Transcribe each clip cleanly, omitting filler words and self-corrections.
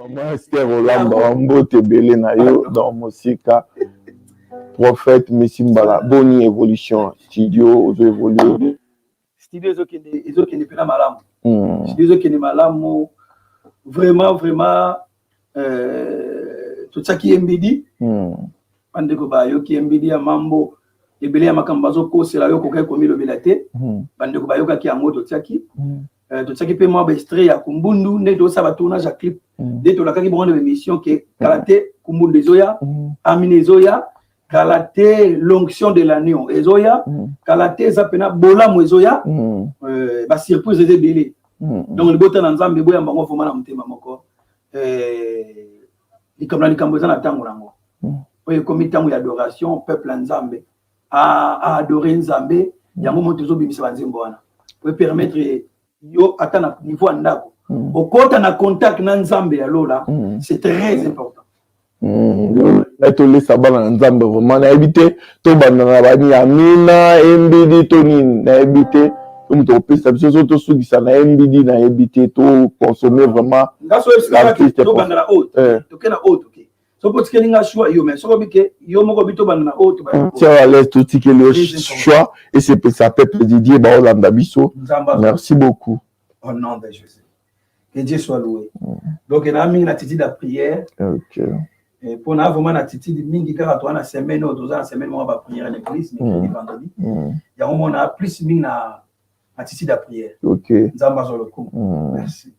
Moi, Esther Olamba, Mbote Belé na yo dans Mosika. Prophète Messimbala, bonne évolution. Studio, aux évolué. Studio, ils ont qui n'est pas malam. Studio, qui n'est malam. Vraiment, tout ça qui est mbidi. Bandeko ba yo qui est mbidi à mambo. Et belé à makambazo ko c'est là yo kokai komi le belate. Bandeko ba yo qui a moto tsaki. Tout ça qui peut moi extrait à Kumbundu, ne do ça va tournage à clip. Dès to la kaki bon émission qui kalaté Kumbundu zoya, Amine zoya. Kalaté l'onction de l'agneau ezoya kalaté zapena bola mozoya ba surprise de belé donc le botan nzambe boya mbango foma na mutema moko likamla likambo za na tango nango oye komi tango ya adoration peuple nzambe a adorer nzambe yango moto zo bimisa banzembo wana pour permettre yo atana niveau ndako okota na contact na nzambe ya lola c'est très important. Natole sabana nzambe vraiment na habité to bandana bani amina mbidi to ni na habité comme to pesa biso to sugisa na mbidi na habité to consommer vraiment ngaso to bandana haute to kena haute okay so pour que linga choix yo mais so ko bike yo moko bito bandana haute ba tiens à l'aise tout que le choix et c'est ça peuple Didier ba Olanda biso merci beaucoup au nom de Jésus que Dieu soit loué donc on a mis une attitude de prière. OK. Et pour nous, vraiment, l'attitude mingi car toi, la semaine ou 2 ans, la semaine, on va prier à l'église, mercredi, vendredi. Il y a un moment, on a plus mingi na attitude de prière. OK. Nzamba sur le coup. Merci.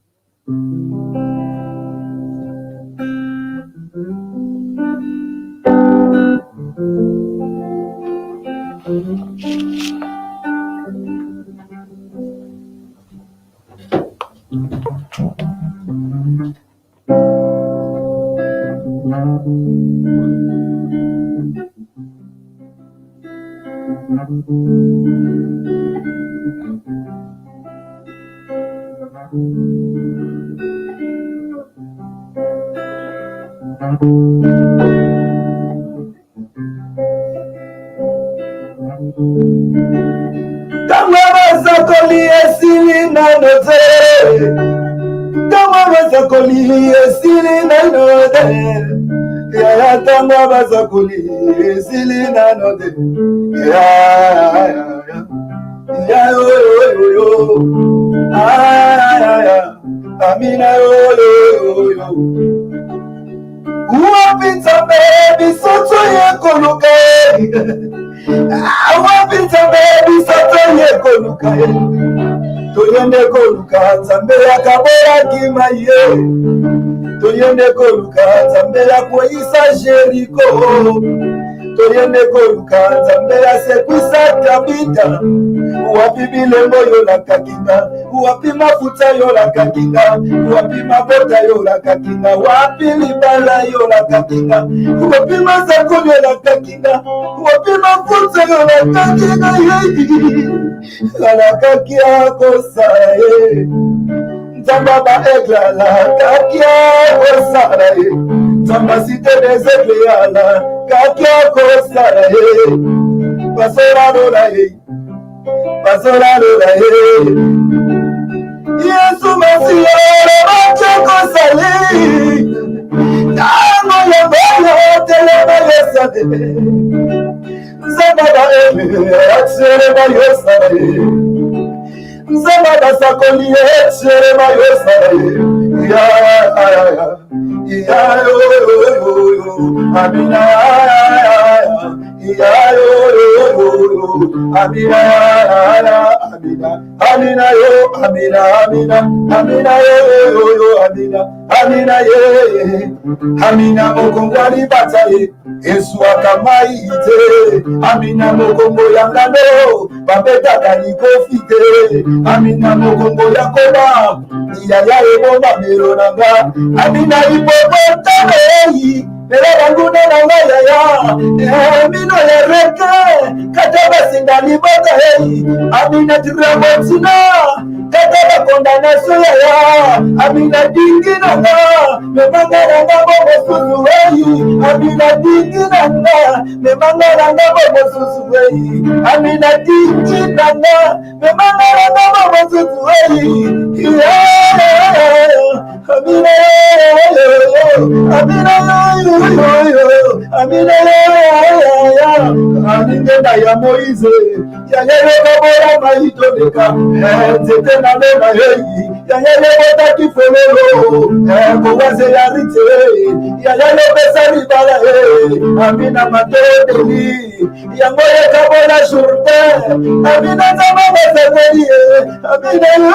Amina Wapita baby soto ye koluka Wapita baby soto ye koluka Toyende koluka zambe ya kabora kimaye Toyende koluka zambe ya kuisa Jericho Toyende koluka zambe ya sekwisa kabita Wapi bilembo yo la kakinga Wapi mafuta yo la kakinga Wapi mabota yo la kakinga Wapi libala yo la kakinga Wapi mazakuli yo la kakinga Wapi mafuta yo la kakinga La kakia kosara Nzamba ba egla la kakia kosara Nzamba site des egla la kakia kosara Pasora dola Pasora dola Yesu masiere macheko sali Namo yabaya teleba yesade Nzamba atsere ba yesade Nzamba sakoli atsere ba yesade Ya Amina Amina Amina yo Amina yo Amina ye Amina mokongwani bataye Yesu akamaite Amina mokongo yangano babeta kanikofite Amina mokongo yakoba Iyaya ebomba meronanga Amina ipopota meyi Nela banguna na ngaya Amino lereke Kataba sindani bota hei Amina tiramotina Kataba kondanasyo ya Amina dingi nanga Memanga nanga bobo susu hei Amina dingi nanga Memanga nanga bobo susu hei Amina dingi nanga Memanga nanga bobo susu hei Amina Amina Amina ya Moïse ya yeye kabora maitoleka tete na mema yeyi ya yeye botaki fololo kowaze ya rite ya yeye besari bala Amina matoni ya ngoye kabora shurte Amina zama basakoni Amina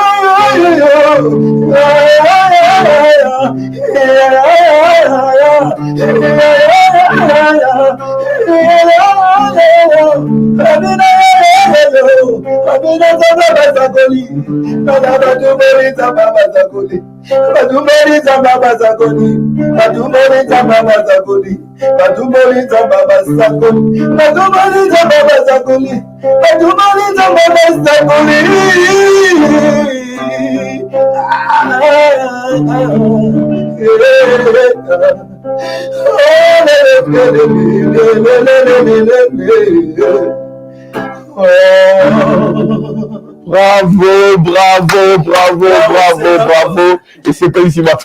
Bravo. Et c'était ici Là,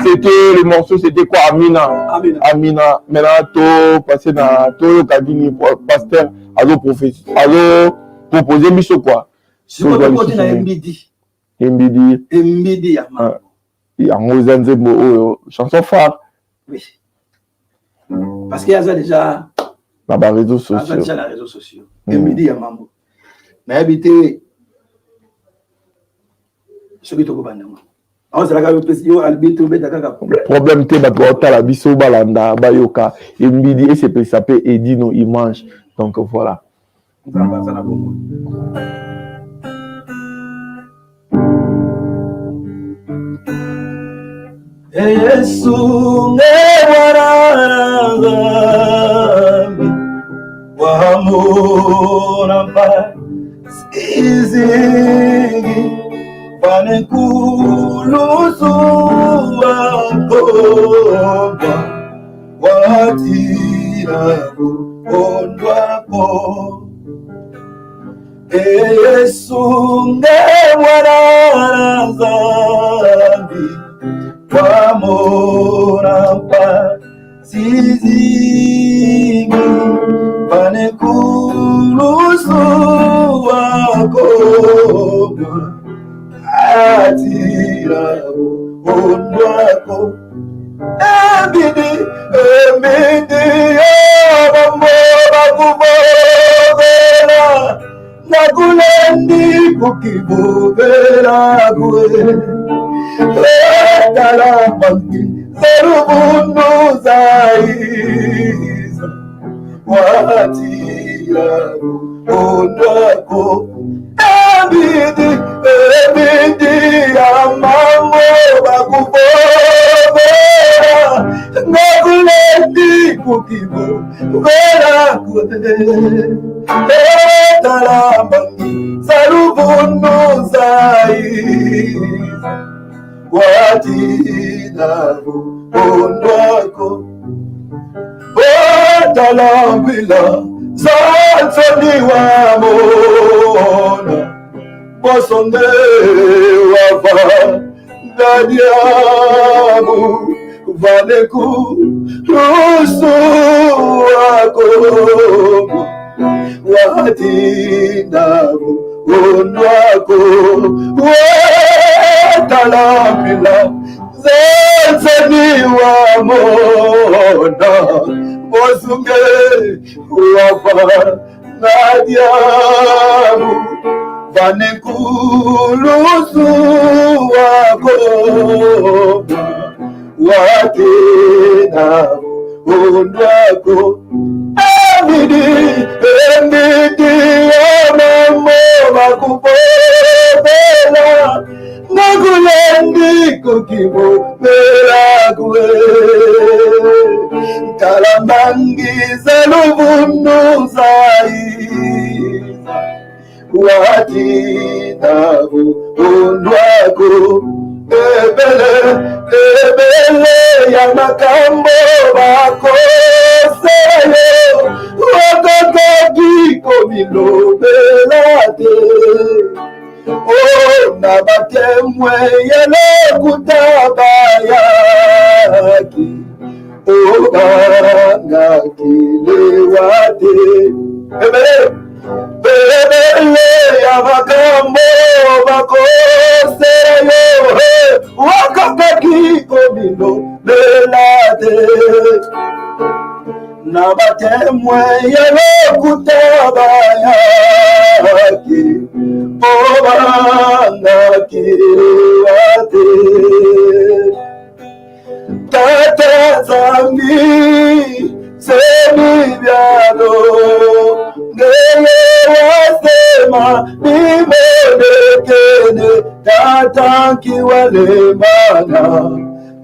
c'était le morceau, c'était quoi? Amina. Maintenant, passer dans tout le cabinet pasteur, proposer Micho quoi? Je vais côté na MBD. MBD chanson phare. Oui. Parce qu'il y a ça déjà. Les réseaux sociaux. Déjà les réseaux sociaux. MBD ya mambo. Mais habité. Celui qui est problème te bato la biso balanda bayoka MBD et c'est ça peut aider nos images. Donc voilà. Yesu ngewaranga wamona pa izingi panekulusu wakoba watirago ondwako Yesu ngewaranga Wamorapa sizingi panekulusu wako atirago ondwako Emidi Amamo bakubobera nakulendi kukibobera kwe Dalamangi Zarubunu Zaiza Watirago Ondwako Emidi Amamo bakubobera nakulendi kukibobera kwe Dalamangi Zarubunu Zaiza Watirago ondwako Otalambila Zantoni wamona Bosonde wava Dadiamu Vaneku Rusu wako Watirago ondwako Talapila Zenzeni wamona Bosunge wapa Nadiamu Vanekulusu wako Watinamu ondwako Emidi Amamo bakubobera Nakulendi kukibobera kwe Kalamangi Zarubunu Zaiza Watinago ondwako Ebele ya makambo bakoseyo Wakakagiko milobelate Oh, nabatemwe yele kutabaya kikomilo belate na batemwe yelokutabaya obanga kirate tata zambi semi byalo ngeye wasema nimodekene tata kiwalemana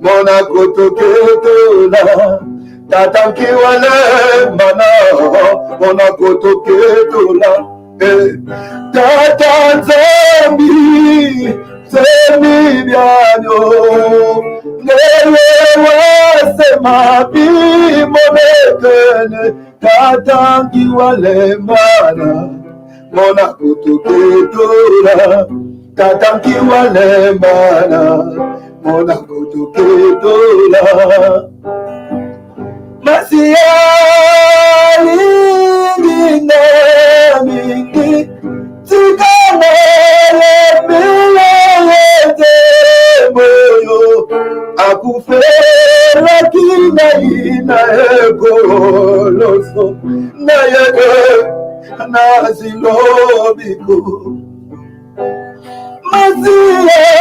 mona kotoketola tata kiwalemana mona kotoketola tata zambi semi byalo ngeye wasema nimodekene tata kiwalemana mona kotoketola tata kiwalemana mona kotoketola Masiali ngine mingi tikanele bilete moyo akufera kina ina ekoloso na yeke nazilobiko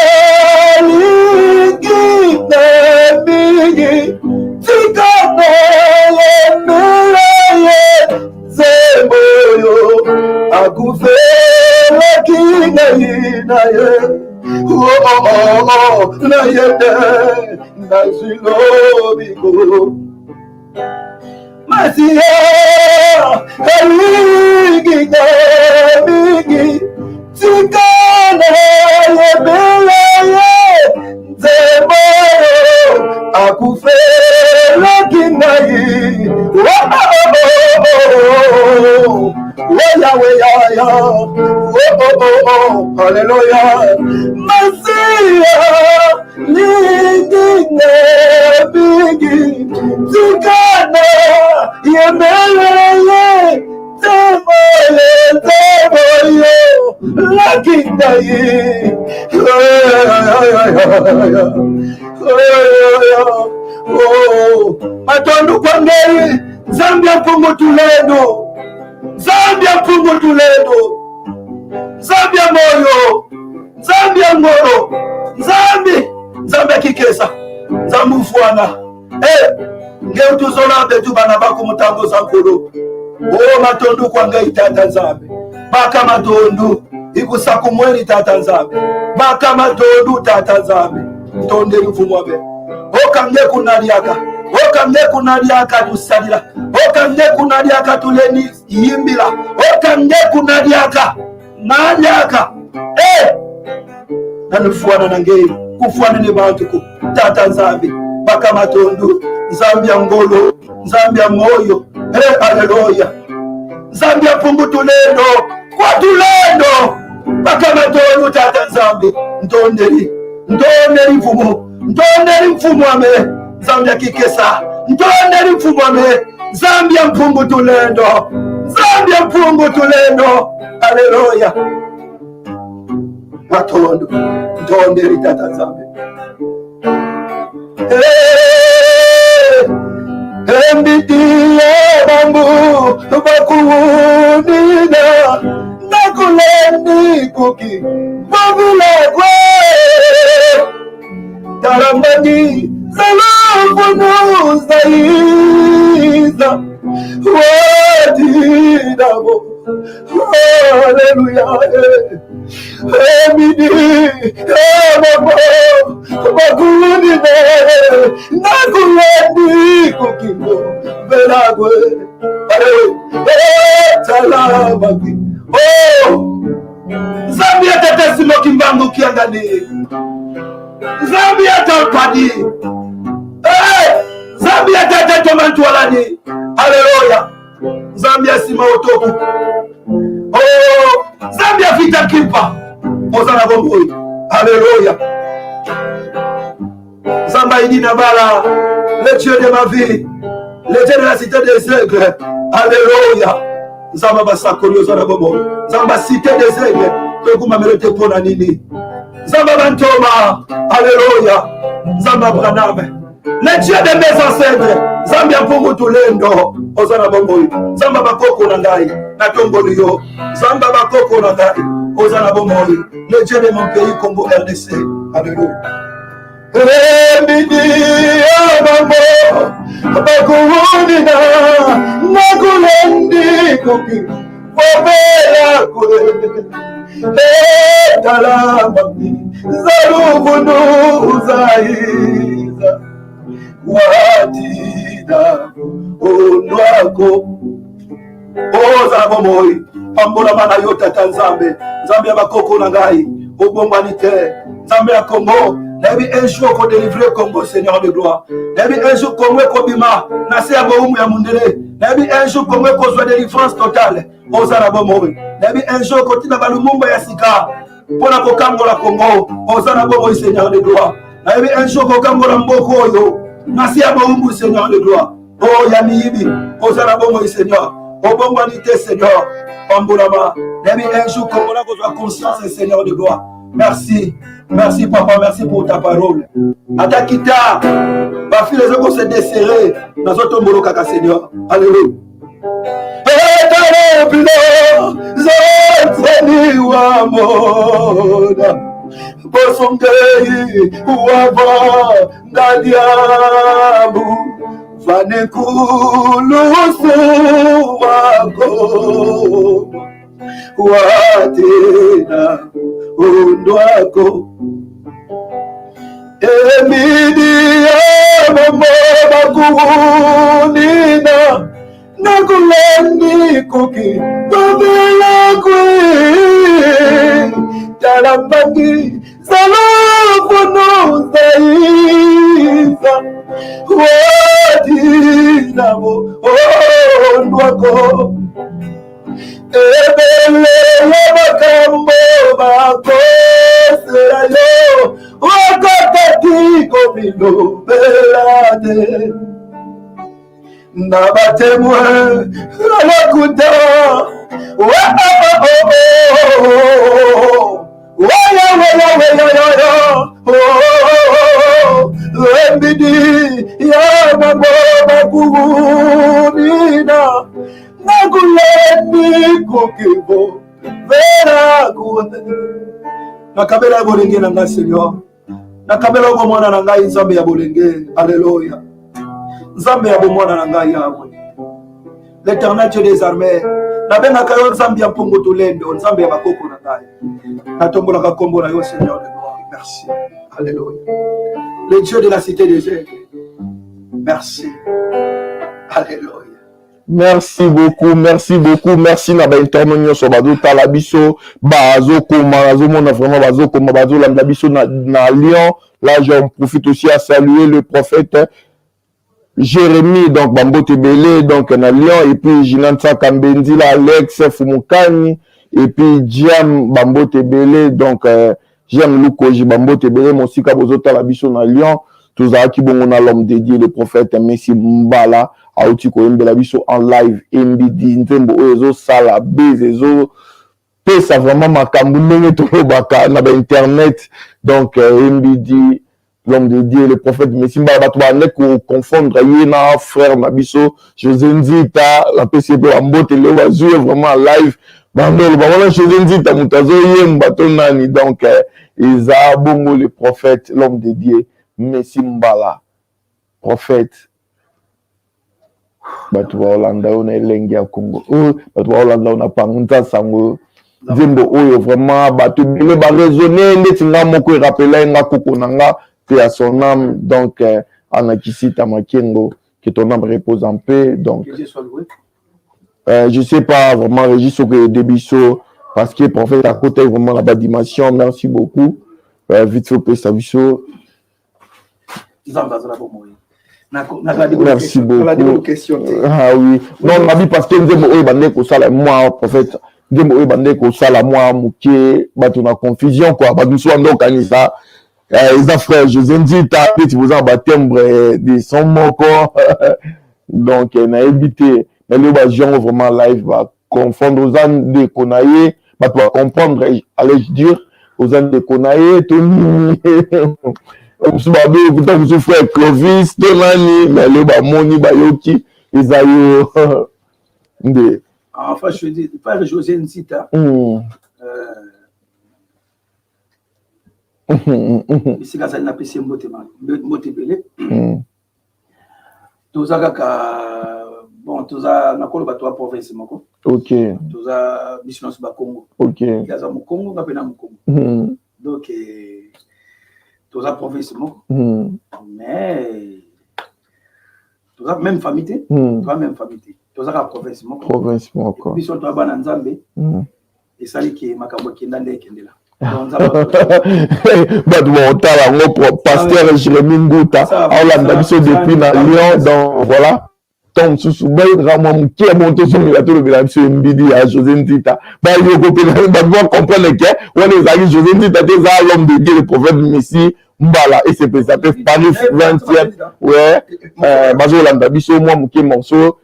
Masiali ngine mingi tikanele zemboyo akufela kina inaye na yede nazilobiko Masia eligina migi tikanele beleye zemboyo akufela kinayi weya hallelujah Masia ligine bigi tikana yemeleye temoyo lakinayi Matondu kwa ngeri Zambia mpungu tulendo Zambia mpungu tulendo Zambia moyo Zambia ngoro Zambia kikesa Zambufuana ngeu tuzola betu bana baku mutango zankolo matondu kwa ngeri tata Zambia baka matondu ikusaku mweri tata Zambia baka matondu tata Zambia tonderi mfumwabe okamye kunaliaka tusalila okamye kunaliaka tuleni yimbila okamye kunaliaka naliaka nanufuana nangeri kufuana ni bantu ku tata Nzambi baka matondu Nzambia ngolo Nzambia moyo haleluya Nzambia pungu tulendo kwa tulendo baka matondu tata Nzambi ndonderi mfumo ame Zambia kikesa ndonderi mfumo ame Zambia mpungu tulendo haleluya matondo ndonderi tata Zambia embidiye bambu bakuunina nakulendi kuki babulegwe Tarambani Zalafunu Zaiza Wadidabo Hallelujah Emidi Emabo Bakuni Nakulendi Kukindo Belagwe Talabaki Zambia tetesimo kimbangu kiangani Zambia tapadi Zambia tete mantualani haleluya Zambia sima otoku Zambia vita kipa Ozana bomboi haleluya Zamba idina bala le Dieu de ma vie le Dieu de la cité des aigles haleluya Zamba basakoli ozana bomboi Zamba cité des aigles Tokuma melete pona nini Zamba bantoma haleluya Zamba Branham. Le Dieu de mes ancêtres, Zambia Pongo Tulendo, Ozana Bomboy, Zamba Bakoko Nangai, Natongolio, Zamba Bakoko Nangai, Ozana Bomboy, le Dieu de mon pays, Congo RDC. Alléluia. Remidi, Abambo, Bakuunina, Nakulendi, Koki, Wabela Kwe, Talamami, Zarubunu, Zaiza. Watina onwako oza bomoi pambola mana yota tanzambe nzambe ya bakoko na ngai obombanite nzambe ya Congo nabi un jour ko délivrer Congo Seigneur de gloire nabi un jour Congo ko bima na se ya bomu ya mundele nabi un jour Congo ko zwa délivrance totale oza na bomoi nabi un jour ko tina balumumba ya sika pona ko kangola Congo oza na bomoi Seigneur de gloire nabi un jour ko kangola mboko oyo Merci à vous, Seigneur de gloire. Oh, Yamibi, oh, Zarabongo, Seigneur. Oh, bonité, Seigneur. Pambolama. N'aimez un jour comme on a besoin de conscience, Seigneur de gloire. Merci. Merci, Papa. Merci pour ta parole. Atakita. Ma fille, les autres se desserrer. Dans notre molo, Kaka, Seigneur. Alléluia. Bosongei uava ngadiabu vanekulusu wako watena undwako emidia mambo bakuunina nakulendi kuki tobilakwi Talambagi Salafunu Zaiza Wadinamo Ondwako Ebele Wabakambo Bakose Ayo Wakatati Komino Belade Nabatemwe Alakuta Embidi ya mababa kuunina Naguleni kukibo Vera kuwe Nakabela ya bolenge na nga Seigneur Nakabela ya bomwana na nga Nzambe ya bolenge Alléluia Nzambe ya bomwana na nga Yahweh L'Éternel Dieu des armées Nabenga kayo Nzambe ya Pongo Tulendo Nzambe ya bakoko na ngai Natombola kombo na yo Seigneur de gloire. Merci. Alléluia. Le Dieu de la cité des êtres. Merci. Alléluia. Merci beaucoup, merci beaucoup, merci na ba intervention sur bazo talabiso bazo koma bazo mona vraiment bazo koma bazo landa biso na Lyon. Là j'en profite aussi à saluer le prophète Jérémie, donc Bambo Tebele, donc na Lyon, et puis Jinansa Kambendi, Alex Fumukani, et puis Diam Bambo Tebele, donc Diam Lukoji Bambo Tebele, mon sika bozota la biso na Lyon, tous à qui bon on a l'homme dédié, le prophète Messi Mbala, a outi ko yembe la biso en live, MBD, Ntembo Ozo Sala, Bezezo, ça vraiment makambu ndenge to baka na internet, donc MBD, l'homme de Dieu, le prophète Messi Mbala, tu vas confondre yena frère Mabiso, José Nzita, la PCB Ambote, le oiseau vraiment en live. Bandol, voilà, José Nzita, Moutazo Yemba, Tonani, donc, Isa Bongo, le prophète, l'homme de Dieu, Messi Mbala, prophète. Batu wa Hollanda, on est lengi à Congo. Batu wa Hollanda, on a pas monté sango. Zembo, vraiment, batu, le ba raisonner, netinga moko, rappelé, nga koko nanga, à son âme, donc Anakisi Tamakengo, que ton âme repose en paix. Donc, je sais pas vraiment, Régis Debisso, parce que prophète à côté, vraiment la bas dimension. Merci beaucoup. Vite fait, Pessavisso. Merci beaucoup. Ah oui. Non, on a dit parce que moi, prophète, moi, Mouké, la confusion, quoi. Nous sommes donc ça. Les frères, José Nzita, tu vous en timbre de son moko. Donc, on a évité. Mais le gens vraiment live va confondre aux ânes de Konaye, va comprendre, allais-je dire, aux ânes de Konaye, Tony. Vous frère Clovis, Tonani, mais le Bamoni, Bayoki, Isaïo. Enfin, je dis, frère José Nsita. Ici, quand ça n'a pas été motivé, tout ça, bon, tout ça, na kolo bato wa province moko. Ok. Tout ça, mission sur Congo. Ok. Il y a mu Congo, na pena mu Congo. Donc, tout ça province moko. Mais tout ça même famille, tout ça même famille. Tout ça province moko. Province moko. Mission to bana Nzambe. Et ça qui makambo kindande kendela. Pasteur Jérémy Ngouta, Olanda biso depuis na Lyon, donc voilà. Donc sous vraiment qui est monté sur le bateau de la biso Mbidi à José Ntita. Bah il faut comprendre que on est allé José Ntita c'est l'homme de Dieu, le prophète Messie Mbala et c'est présenté Paris 20e. Ouais, bazo Olanda biso moi muké morceau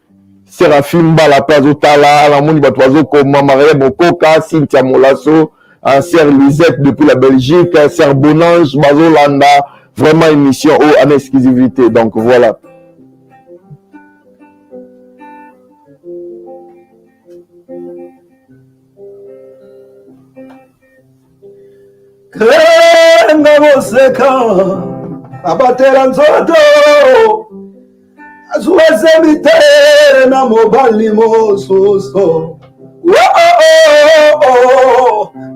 Séraphine Mbala Plazo Tala, la moni batoizo comme Maria Mokoka, Cynthia Molasso. Sœur Lisette depuis la Belgique, Sœur Bonange, Bazo Landa, vraiment une mission en exclusivité. Donc voilà.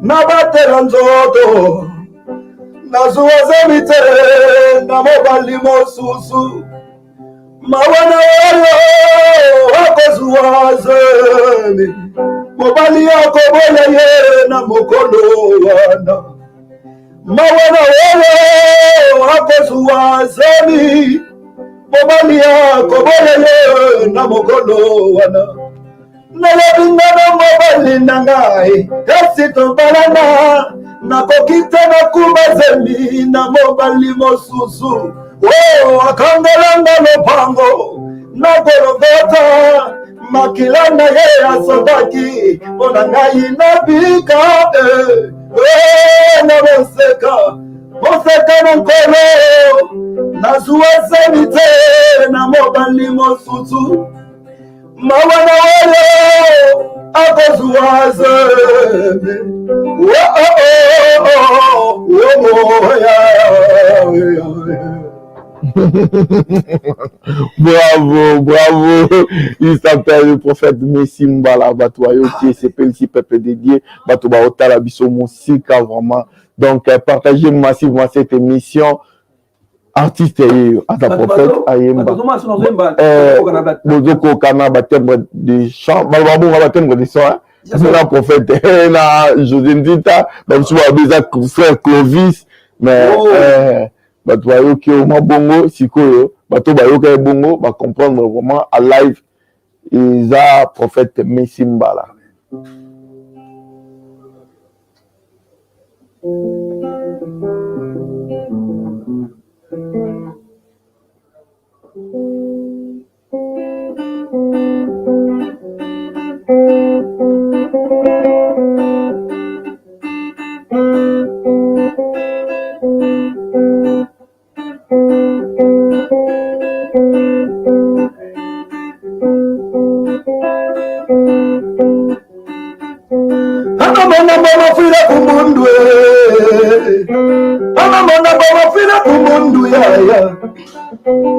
Nabatela nzoto nazuwaza mitere na mobali mosusu mawana wayo wakozuwazemi mobali yako bola ye na mokolo wana mawana wayo wakozuwazemi mobali yako bola ye na mokolo wana nalabingana mobali nangai kasi tobalana nakokita na kubazemi na mobali mosusu akangolanga lopango na Golgota makilana ye asodaki mpona ngai nabika moseka na nkolo nazuwa semi te na mobali mosusu mawana wale akozuwaze Bravo, bravo. Il s'appelle le prophète Messie Mbala Batoyo qui est ce peuple dédié. Batoba Otala Biso Mosika vraiment. Donc partagez massivement cette émission. Artiste à ta prophète Ayemba. Bozoko Kana Batembre de chant. Balbabou Batembre de chant. C'est la prophète. Na José Ndita. Même si on a frère Clovis. Mais Batoyo qui est au Mabongo, Sikoyo. Batoyo qui est Bongo. Va comprendre vraiment à live. Ils a prophète Messie Mbala.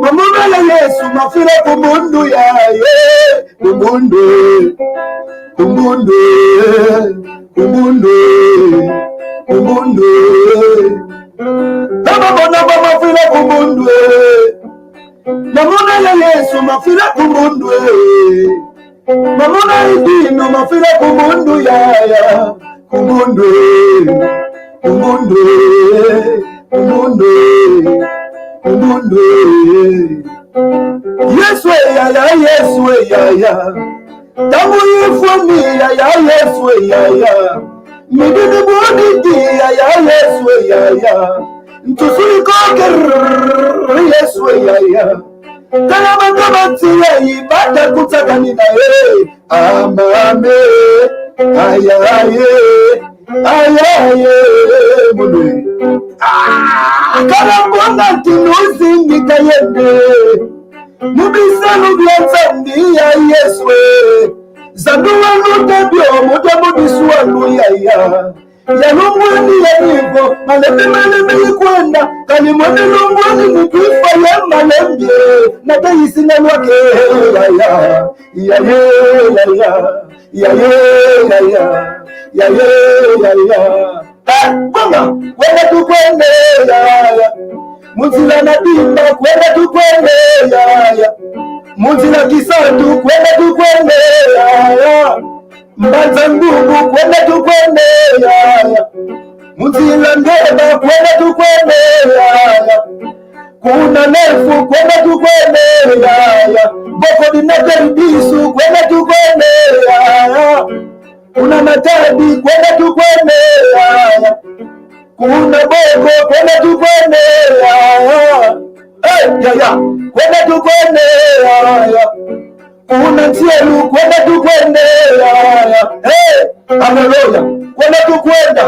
Mamuna ya Yesu mafira kumundu ya kumundu Mamuna mafira kumundu Mamuna ya Yesu mafira kumundu Mamuna idino mafira kumundu ya kumundu Yesu ya tamu yifuni ya Yesu ya midini budi ya Yesu ya ntusuri koker Yesu ya kana mangamati ya ibada kutakani na amame ayaye mune Kalambonga tinuzingika yende mubisanu bya nzambi ya Yesu zandu wanu tebyo mudamu bisuanu yaya yalungwani yalivo malebe yikwenda kalimone lungwani nikifa ya malembye natayisina lwake yaya Mama, kwenda tukwende yaya munzila na dimba kwenda tukwende yaya munzila kisatu kwenda tukwende yaya mbanza ndugu kwenda tukwende yaya munzila ngeba kwenda tukwende yaya kuna nefu kwenda tukwende yaya boko dinakaribisu kwenda tukwende yaya kuna matabi kwenda tukwende yaya kuna boko kwenda tukwende yaya yaya kwenda tukwende yaya kuna ntielu kwenda tukwende yaya haleluya kwenda tukwenda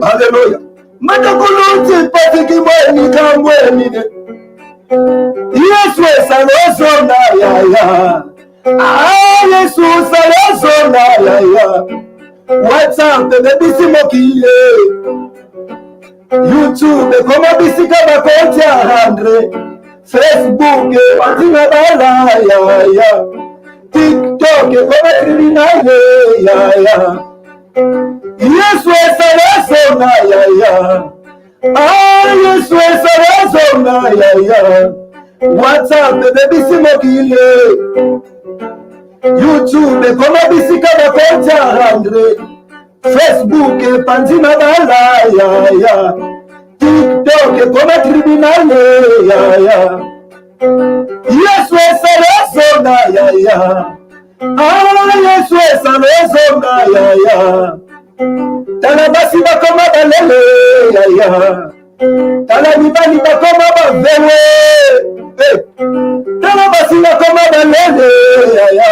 haleluya matakuluti patikimweni kamweni Yesu esalozona yaya Yesu salozona yaya WhatsApp bebisi mokile YouTube koma bisika bakonti Andre Facebook patina bala yaya TikTok koma kriminale yaya Yesu esalozona yaya Yesu esalozona yaya WhatsApp bebisi mokile YouTube koma bisika bakonti Andre Facebook panzina bala yaya TikTok koma tribunale yaya Yesu esalozona yaya Yesu esalozona yaya tala basi bakoma balele yaya tala mibali bakoma bavewe tala basi bakoma balele yaya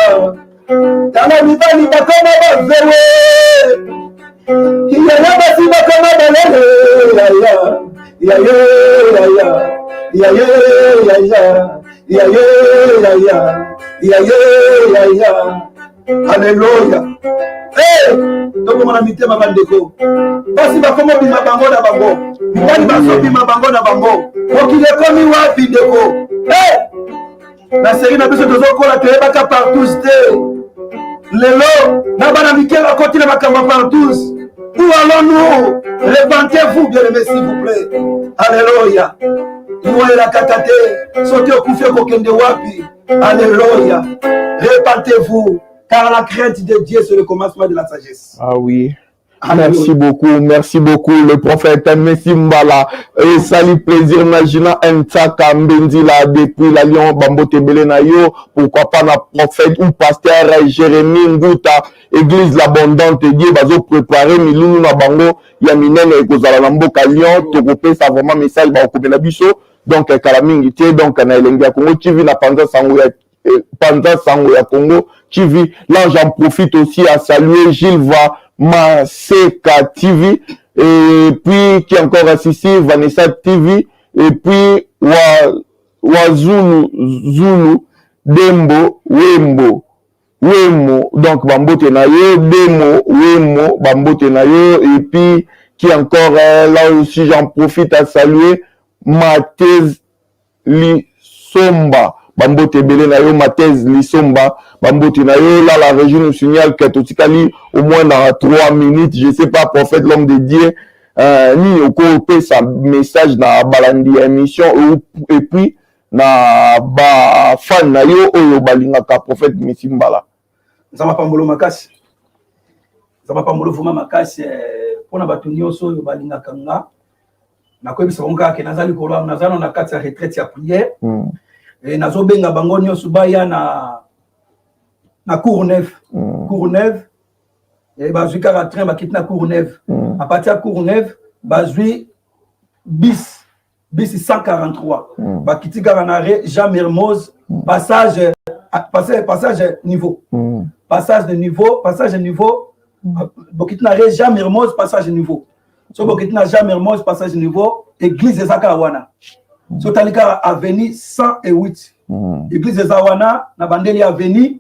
tala mibali bakoma bavewe yaya basi bakoma balele yaya Alléluia. Donc on a mis ma bandeko. Basi bakoma bima bango na bango. Mibali baso bima bango na bango. Okile komi wapi deko. Na série na biso tozokola toyebaka partout te. Lelo na bana mikela koti na makamba partout. Où allons-nous? Repentez-vous, bien-aimés, s'il vous plaît. Alléluia. Iwa la katate. Sote okufi kokende wapi. Alléluia. Repentez-vous. Car la crainte de Dieu, c'est le commencement de la sagesse. Ah oui. Merci beaucoup, le prophète Messi Mbala. Et salut, plaisir, Najina Ntaka Mbenzila depuis la Lyon Bambo Tebele na yo. Pourquoi pas na prophète ou pasteur Jérémie Ngouta, église l'abondante Dieu, bazo préparer milunu na bango, yaminene et kozala na mboka Lyon, tokope sa vraiment message ba okopela biso. Donc, kalamingi te, donc, na elengia Congo TV na panza sango ya Congo TV. Là, j'en profite aussi à saluer Gilles Maseka TV, et puis qui est encore assisté Vanessa TV, et puis Wazulu Dembo Wemo, donc Bambote Nayo Demo Wemo Bambote Nayo, et puis qui est encore là aussi j'en profite à saluer Matez Lisomba Bambote Belé Nayo, Matez Lisomba, Bambote Nayo, là la région nous signale que Totikali au moins dans 3 minutes, je sais pas, prophète, l'homme de Dieu, ni au côté sa message dans balandi émission, et puis na ba fan Nayo, oyo balingaka prophète Messi Mbala. Zama pambolo makasi. Zama pambolo fuma makasi, pona batunyo so oyo balingaka nga. Na koyebisa bonga ke nazali kolwa nazana na kati ya retraite ya prière. Nazo benga bango nyonso baya na Courneuve. Courneuve. Et bazui kara train bakiti na Courneuve. À partir de Courneuve, bazui bis 143. Bakiti kara na Jean Mermoz, passage niveau. Passage de niveau, bakiti na Jean Mermoz, passage de niveau. So bokiti na Jean Mermoz passage niveau église ezaka wana. So talika avenue 108. Église ezawana na bandeli avenue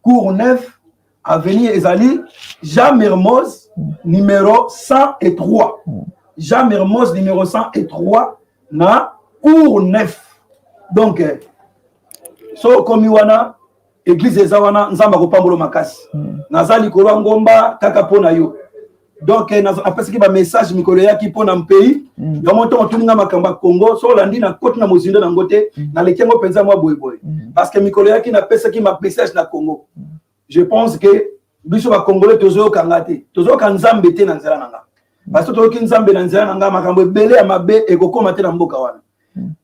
Cour Neuf avenue ezali Jean Mermoz numéro 103. Jean Mermoz numéro 103 na Cour Neuf. Donc so komi wana église ezawana nzamba ko pambolo makasi. Nazali ko ngomba kaka pona yo. Donc après ce qui va message mikolo yaki pona pays dans mon temps tuninga makamba Congo so landi na côte na mozindo na ngote na lekengo penza moi boy parce que mikolo yaki na pesa ki ma message na Congo. Je pense que biso ba congolais tozo kangate tozo kanzambe te na nzela nanga parce que tozo kinzambe na nzela nanga makambo belé ya mabe ekokoma te na mboka wana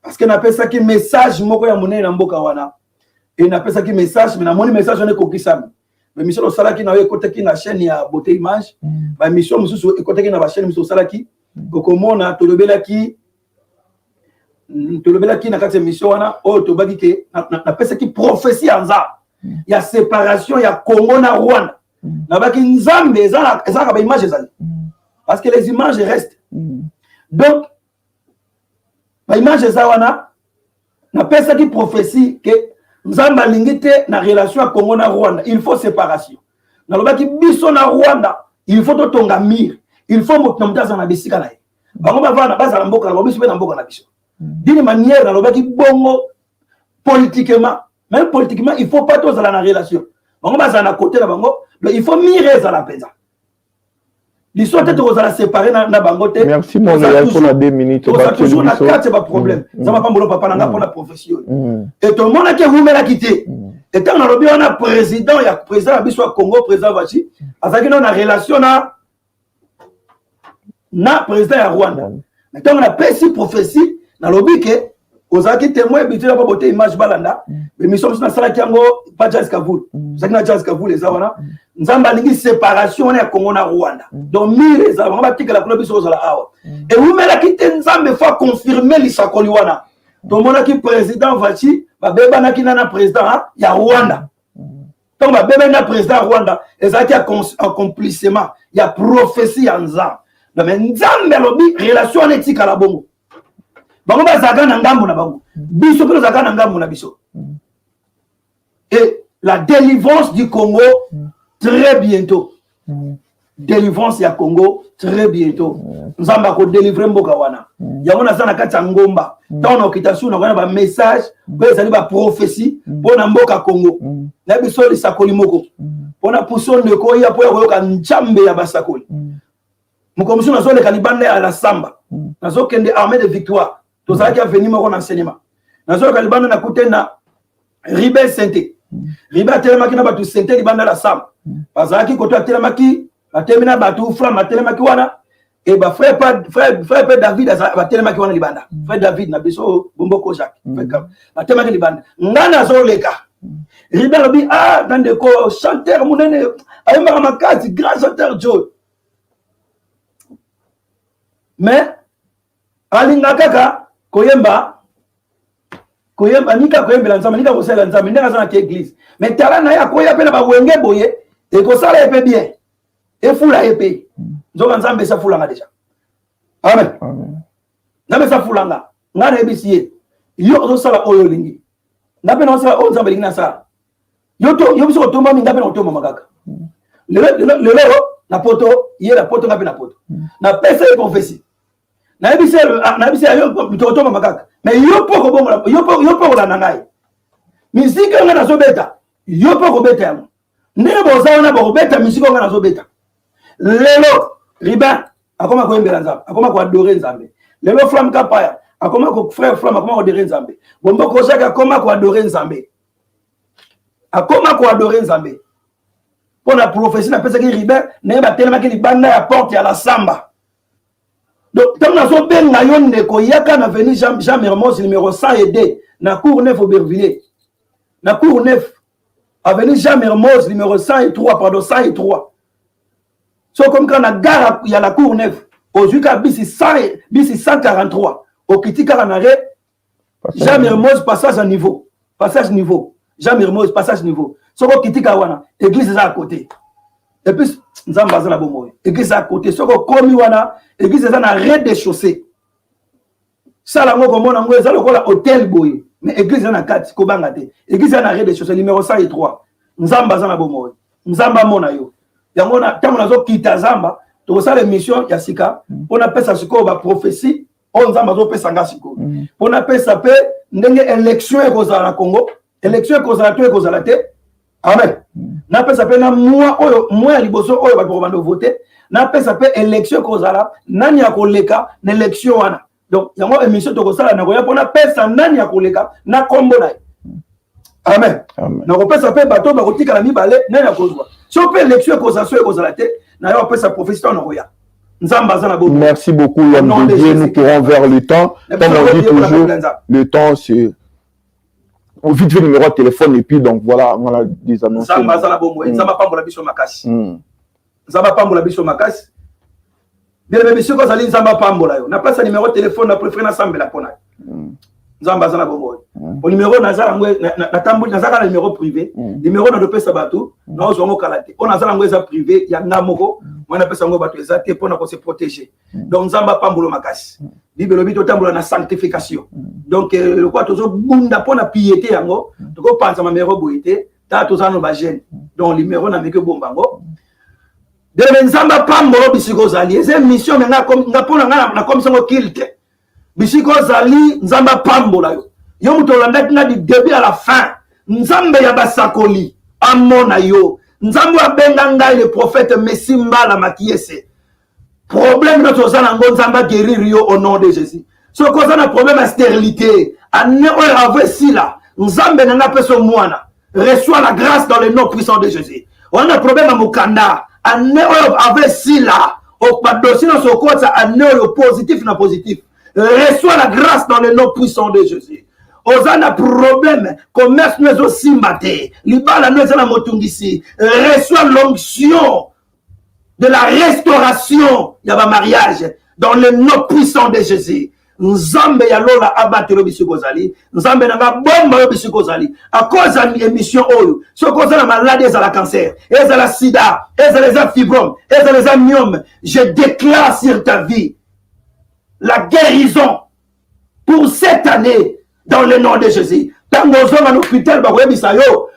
parce que na pesa ki message moko ya monene na mboka wana et na pesa ki message mais na moni message on est kokisami. Mais mission au salaki na côté qui na chaîne ya beauté image ba mission mususu côté qui na ba chaîne mission salaki kokomona tolobela ki na kati mission wana o to baki ke na pesa ki prophétie anza ya séparation ya Congo na Rwanda na baki nzambe za ka ba image ezali parce que les images restent donc ba image za wana na pesa ki prophétie que Nzamba lingite na relation à Congo na Rwanda, il faut séparation. Na lobaki biso na Rwanda, il faut totonga mir, il faut motamtaza na bisika na ye. Bango bavana baza na mboka na biso na mboka na biso. D'une manière na lobaki bongo politiquement, même politiquement il faut pas tous la relation. Bango baza na côté na bango, il faut mirer za la penza. L'histoire peut être la séparer na bangote. Merci mon gars pour la 2 minutes. On a toujours la carte c'est pas problème. Ça va pas mon papa na pour la profession. Et tout le monde a qui vous met la quitter. Et quand on a bien on a président, il y a président biso Congo, président Vachi, azaki na relation na président ya Rwanda. Maintenant on a pesi prophétie na lobby que ozaki témoin habitué pas boter image balanda, mais mission na sala kiango pas Jazz Kavul. Zaki na Jazz Kavul les awana. Nzamba lingi séparation na Congo na Rwanda. Donc mire za ba tika la biso ozala awa. Et vous mela kite nzambe faut confirmer lisakoli wana. To mona ki président Vachi ba beba na kina na président ya Rwanda. Donc ba beba na président Rwanda ezaki accomplissement ya prophétie en nzambe. Donc nzambe lobi relation éthique à la bongo. Bango bazaka na ngambo na bango. Biso pe zaka na ngambo na biso. Et la délivrance du Congo très bientôt. Délivrance ya Congo très bientôt. Nzamba ko délivrer mboka wana. Yango na sana kati ngomba. Dans l'occupation na ba message, ba ezali ba prophétie pona mboka Congo. Na biso li sakoli moko. Pona puso ndeko ya po ya ka njambe ya basakoli. Mukomusu na zole kanibande à la samba. Na zo kende armée de victoire. Tozaki a venir mon enseignement. Na zo kanibande na kutena Ribe Sainte. Ribe telemaki na batu Sainte libanda la samba. Bazaki koto telemaki atemina batu flam telemaki wana et ba frère David ba telemaki wana libanda. Frère David na biso Bomboko Jacques. Ba telemaki libanda. Ngana zo leka. Ribe lobi dans de ko chanteur munene ayamba makati grand chanteur Joe. Mais alinga kaka koyemba nika koyembela nzambe nika kosala nzambe ndenge azana ke église mais tala na ya koya pe na ba wenge boye e kosala epe bien e fula epe nzoka nzambe sa fulanga déjà amen na sa fulanga ngana ebisiye yo zo sala oyo lingi na pe na sala o nzambe lingi na sala yo biso tomba minga pe na tomba makaka lelo na poto ye la poto ngapi na poto na pesa e prophétie na ebisiye yo tomba makaka mais yo poko bongo yo poko na ngai musique nga na zo beta yo poko beta yango ndenge boza na bo beta musique nga na zo beta lelo riba akoma ko embela nzambe akoma ko adorer nzambe lelo flam kapaya akoma ko frère flam akoma ko adorer nzambe bombo ko jaka akoma ko adorer nzambe pour la prophétie na pesa ki riba na ba telema ki libanda ya porte ya la samba. Donc, tant que nous avons bien ndeko yaka na venu Jean Mermoz numéro 102 na Cour Neuf Aubervilliers. Na Cour Neuf avenue Jean Mermoz numéro 103 pardon 103. So comme quand na gare il y a la Cour Neuf au jusqu'à bisi 143 au Kitika Ranare Jean Mermoz passage niveau Jean Mermoz passage niveau. So ko Kitika wana église à côté. et puis nzambe aza na bomoi église à côté soko komi wana église eza na rez-de-chaussée sala ngo komona ngo eza lokola hôtel boye mais église eza na kati kobanga te église eza na rez-de-chaussée numéro 103 nzambe aza na bomoi nzambe amona yo yango na ntango nazokita zamba tokosala émission ya sika mpona pesa sikoyo baprophétie oyo nzambe azopesa nga sikoyo mpona pesa mpe ndenge élection ekozala na Congo élection ekozala to ekozala te amen napesa mpe na mwa ya liboso oyo bato bakobanda vote napesa mpe élection ekozala nani ya koleka na élection wana donc yango émission tokosala nakoya mpona pesa nani ya koleka na kombo na ye amen nakopesa mpe bato bakotikala mibale nani ya kozwa so mpe élection ekozala so ekozala te na yo apesa prophétie to nakoya. Merci beaucoup, l'homme de Dieu. Nous courons vers le temps. Comme on dit toujours, le temps, c'est... On vite fait le numéro de téléphone et puis donc voilà, on a des annonces. Au numéro nazala na numéro privé numéro na dopesa bato na ozongo kalate on nazala ngweza privé ya ngamoko mwana pesa ngo bato ezate pona ko se protéger donc nzamba pambulo makasi bibelo bito tambola na sanctification donc le quoi tozo bunda pona piété yango toko panza ma numéro boité ta tozano ba jeune donc numéro na meke bombango de nzamba pambulo bisiko zali eze mission nga pona na commission kilte bisiko zali nzamba pambola yo yo muto landaki na du début à la fin nzambe ya basakoli amona yo nzambe abenga ngai le prophète Messimba la makiese problème notre ozana ngo nzamba guérir yo au nom de Jésus so kozana problème à stérilité ane oyo avesi la nzambe nanga peso mwana reçoit la grâce dans le nom puissant de Jésus on a problème à mukanda ane oyo avesi la au dossier dans son côté ane oyo positif na positif reçoit la grâce dans le nom puissant de Jésus. Ozana problème, commerce nous aussi maté. Libala nous la motungisi. Reçoit l'onction de la restauration. Il y a un mariage dans le nom puissant de Jésus. Nzambe ya lola abatelo bisikozali. Nzambe nanga bomba yo bisikozali. À cause de l'émission oyo. Ce cause de la maladie et la cancer, et la sida, et les fibrome, et les myome. Je déclare sur ta vie la guérison pour cette année dans le nom de Jésus. Tant que nous sommes en hôpital,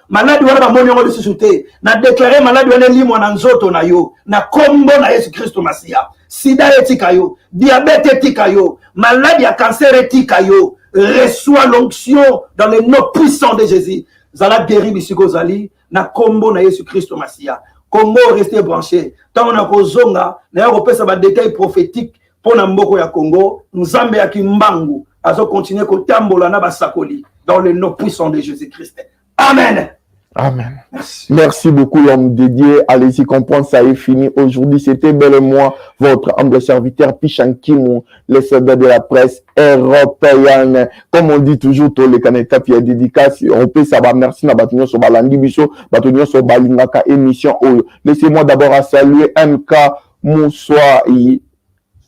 maladie wana bamoni yango lisusu te na déclarer maladie wana limo na nzoto na yo na kombo na Yesu Kristo Masia. Sida etika yo, diabète etika yo, maladie à cancer etika yo. Reçois l'onction dans le nom puissant de Jésus. Zala guéri bisiko zali na kombo na Yesu Kristo Masia. Congo restez branché. Tant on a kozonga na yo pesa ba détail prophétique pour na mboko ya Congo, nzambe ya kimbangu azo continuer kotambola na basakoli dans le nom puissant de Jésus-Christ. Amen. Amen. Merci beaucoup, l'homme de Dieu. Allez-y, comprendre, ça est fini. Aujourd'hui, c'était bel et moi, votre humble serviteur, Pichankimou, le soldat de la presse européenne. Comme on dit toujours, tous les candidates, puis dédicace, on peut savoir, merci, na batunyo so balandi biso, batunyo so balingaka émission. Laissez-moi d'abord à saluer MK Moussoaï.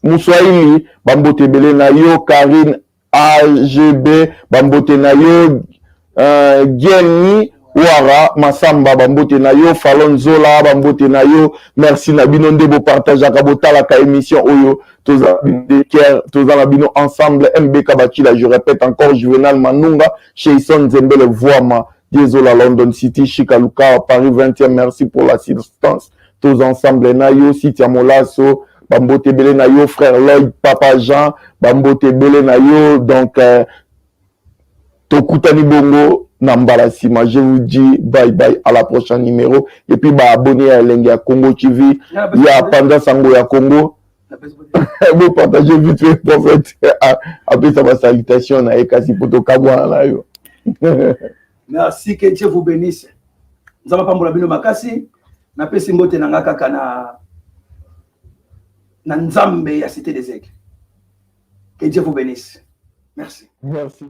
Moussoaï, Bambote Bele na yo, Karine AGB, Bambote na yo, Gianni, Ouara, Massamba, Bambote na yo, Falon Zola, Bambote na yo, merci Nabino Ndebo partage à Kabota la émission Oyo, tous la bino ensemble, MBK Batila, je répète encore, Juvenal Manunga, Sheison Zembele Voama, Désolé London City, Chikaluka, Paris 20e, merci pour l'assistance, tous ensemble, na yo, Sitia Molasso, Bambote Bele na yo, frère Lloyd, Papa Jean, Bambote Bele na yo, donc, Tokutani Bongo, Nambarasima, je vous dis bye bye à la prochaine numéro. Et puis, abonnez à Lenga Congo TV. Il y a Panda Sango ya Congo. Vous partagez vite fait pour après sa salutation. Merci, que Dieu vous bénisse. Nous avons pas mon abino makasi. Na pesi mbote na ngaka kana na nzambe ya cité des aigles. Que Dieu vous bénisse. Merci. Merci.